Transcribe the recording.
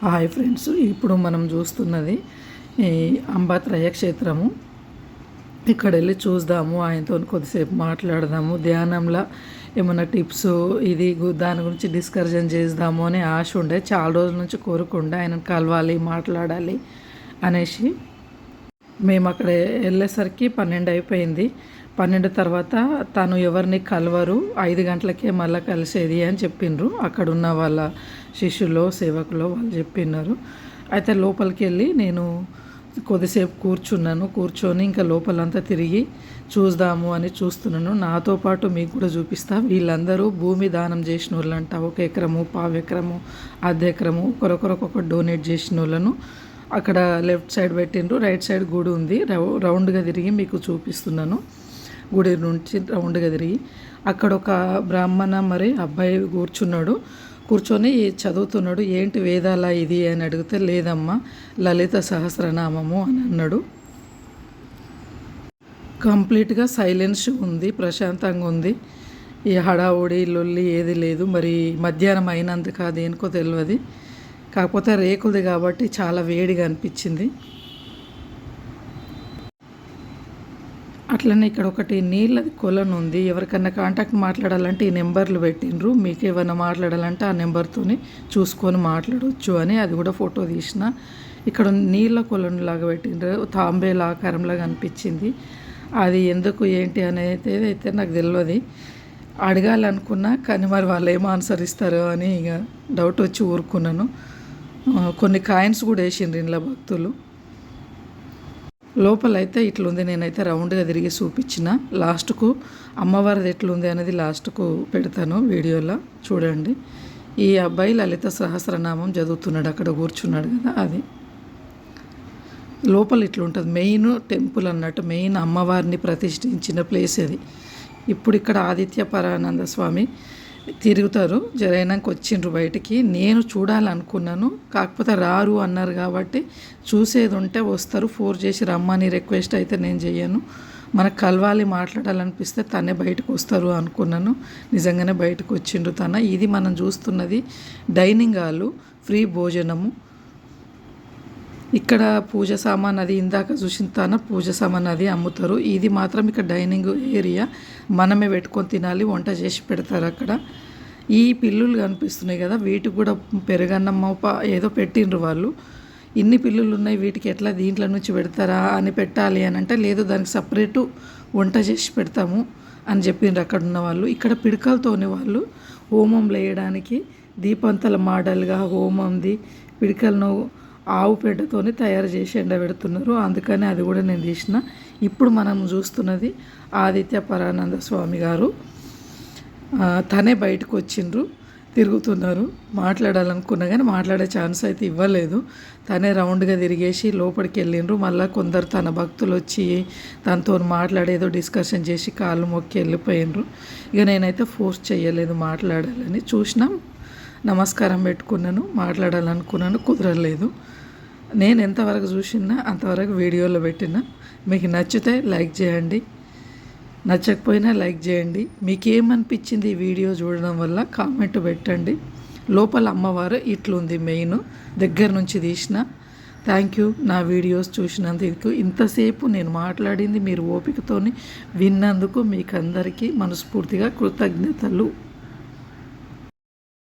Hi friends, ఇప్పుడు మనం చూస్తున్నది ఈ అంబాత్రయ క్షేత్రము. ఇక్కడ వెళ్ళి చూద్దాము, ఆయనతో కొద్దిసేపు మాట్లాడదాము, ధ్యానంలో ఏమైనా టిప్స్ దాని గురించి డిస్కషన్ చేద్దాము అనే ఆశ ఉండే. చాలా రోజుల నుంచి కోరుకుండే ఆయనను కలవాలి, మాట్లాడాలి అనేసి. మేము అక్కడ వెళ్ళేసరికి 12 అయిపోయింది. 12 తర్వాత తను ఎవరిని కలవరు, 5 గంటలకే మళ్ళీ కలిసేది అని చెప్పిండ్రు. అక్కడ ఉన్న వాళ్ళ శిష్యులో సేవకులో వాళ్ళు చెప్పినారు. అయితే లోపలికి వెళ్ళి నేను కొద్దిసేపు కూర్చొని ఇంకా లోపలంతా తిరిగి చూద్దాము అని చూస్తున్నాను. నాతో పాటు మీకు కూడా చూపిస్తా. వీళ్ళందరూ భూమి దానం చేసిన వాళ్ళంట. 1 ఎకరము, 1/2 ఎకరము, అర్ధ ఎకరము, ఒకరొకరు డొనేట్ చేసిన వాళ్ళను అక్కడ లెఫ్ట్ సైడ్ పెట్టిండ్రు. రైట్ సైడ్ గుడి ఉంది. రౌండ్గా తిరిగి మీకు చూపిస్తున్నాను. గుడి నుంచి రౌండ్గా తిరిగి అక్కడ ఒక బ్రాహ్మణ అబ్బాయి కూర్చొని చదువుతున్నాడు. ఏంటి వేదాల ఇది అని అడిగితే, లేదమ్మా లలిత సహస్రనామము అని అన్నాడు. కంప్లీట్గా సైలెన్స్ ఉంది, ప్రశాంతంగా ఉంది. ఈ హడావుడి లొల్లి ఏది లేదు. మరి మధ్యాహ్నం అయినందుకు దేనికో తెలియదు. కాకపోతే రేకులది కాబట్టి చాలా వేడిగా అనిపించింది. అట్లనే ఇక్కడ ఒకటి నీళ్ళది కొలను ఉంది. ఎవరికన్నా కాంటాక్ట్ మాట్లాడాలంటే ఈ నెంబర్లు పెట్టిండ్రు. మీకు ఏమైనా మాట్లాడాలంటే ఆ నెంబర్తో చూసుకొని మాట్లాడవచ్చు అని. అది కూడా ఫోటో తీసిన. ఇక్కడ నీళ్ళ కొలను లాగా పెట్టిండ్రు, తాంబేల ఆకారంలాగా అనిపించింది. అది ఎందుకు ఏంటి అనేది అయితే నాకు తెలియదు. అడగాలనుకున్నా కానీ మరి వాళ్ళు ఏమో ఆన్సర్ ఇస్తారో అని ఇక డౌట్ వచ్చి ఊరుకున్నాను. కొన్ని కాయిన్స్ కూడా వేసిండ్రు ఇంట్లో భక్తులు. లోపలైతే ఇట్లుంది. నేనైతే రౌండ్గా తిరిగి చూపించిన. లాస్ట్కు అమ్మవారిది ఎట్లుంది అనేది లాస్ట్కు పెడతాను వీడియోలో, చూడండి. ఈ అబ్బాయి లలిత సహస్రనామం చదువుతున్నాడు, అక్కడ కూర్చున్నాడు కదా. అది లోపల ఇట్లుంటుంది. మెయిన్ టెంపుల్ అన్నట్టు, మెయిన్ అమ్మవారిని ప్రతిష్ఠించిన ప్లేస్ అది. ఇప్పుడు ఇక్కడ ఆదిత్య పరానంద స్వామి తిరుగుతారు. జరైనాక వచ్చిండ్రు బయటికి. నేను చూడాలనుకున్నాను, కాకపోతే రారు అన్నారు కాబట్టి చూసేది ఉంటే వస్తారు. ఫోర్స్ చేసి రమ్మని రిక్వెస్ట్ అయితే నేను చెయ్యను. మనకు కలవాలి, మాట్లాడాలనిపిస్తే తనే బయటకు వస్తారు అనుకున్నాను. నిజంగానే బయటకు వచ్చిండ్రు తన. ఇది మనం చూస్తున్నది డైనింగ్ హాలు, ఫ్రీ భోజనము. ఇక్కడ పూజ సామాన్ అది ఇందాక చూసిన తన పూజ సామాన్ అది అమ్ముతారు. ఇది మాత్రం ఇక్కడ డైనింగ్ ఏరియా, మనమే పెట్టుకొని తినాలి, వంట చేసి పెడతారు అక్కడ. ఈ పిల్లులు కనిపిస్తున్నాయి కదా, వీటికి కూడా పెరుగన్నం ఏదో పెట్టిండ్రు వాళ్ళు. ఇన్ని పిల్లులు ఉన్నాయి, వీటికి ఎట్లా దీంట్లో నుంచి పెడతారా అని పెట్టాలి అని అంటే, లేదు దానికి సపరేటు వంట చేసి పెడతాము అని చెప్పిండ్రు అక్కడ ఉన్న వాళ్ళు. ఇక్కడ పిడకలతోనే వాళ్ళు హోమం వేయడానికి దీపంతల మోడల్గా హోమంది పిడకలను ఆవు పెడ్డతోని తయారు చేసి ఎండబెడుతున్నారు. అందుకని అది కూడా నేను తీసిన. ఇప్పుడు మనం చూస్తున్నది ఆదిత్య పరానంద స్వామి గారు. తనే బయటకు వచ్చిండ్రు, తిరుగుతున్నారు. మాట్లాడాలనుకున్నా కానీ మాట్లాడే ఛాన్స్ అయితే ఇవ్వలేదు. తనే రౌండ్గా తిరిగేసి లోపలికి వెళ్ళిండ్రు. మళ్ళీ కొందరు తన భక్తులు వచ్చి తనతో మాట్లాడేదో డిస్కషన్ చేసి కాళ్ళు మొక్కి వెళ్ళిపోయినరు. ఇక నేనైతే ఫోర్స్ చేయలేదు మాట్లాడాలని. చూసినా, నమస్కారం పెట్టుకున్నాను, మాట్లాడాలనుకున్నాను, కుదరలేదు. నేను ఎంతవరకు చూసినా అంతవరకు వీడియోలో పెట్టిన. మీకు నచ్చితే లైక్ చేయండి, నచ్చకపోయినా లైక్ చేయండి. మీకు ఏమనిపించింది ఈ వీడియో చూడడం వల్ల కామెంట్ పెట్టండి. లోపల అమ్మవారు ఇట్లుంది, మెయిన్ దగ్గర నుంచి తీసిన. థ్యాంక్ యూ నా వీడియోస్ చూసినందుకు. ఇంతసేపు నేను మాట్లాడింది మీరు ఓపికతోని విన్నందుకు మీకు అందరికీ మనస్ఫూర్తిగా కృతజ్ఞతలు.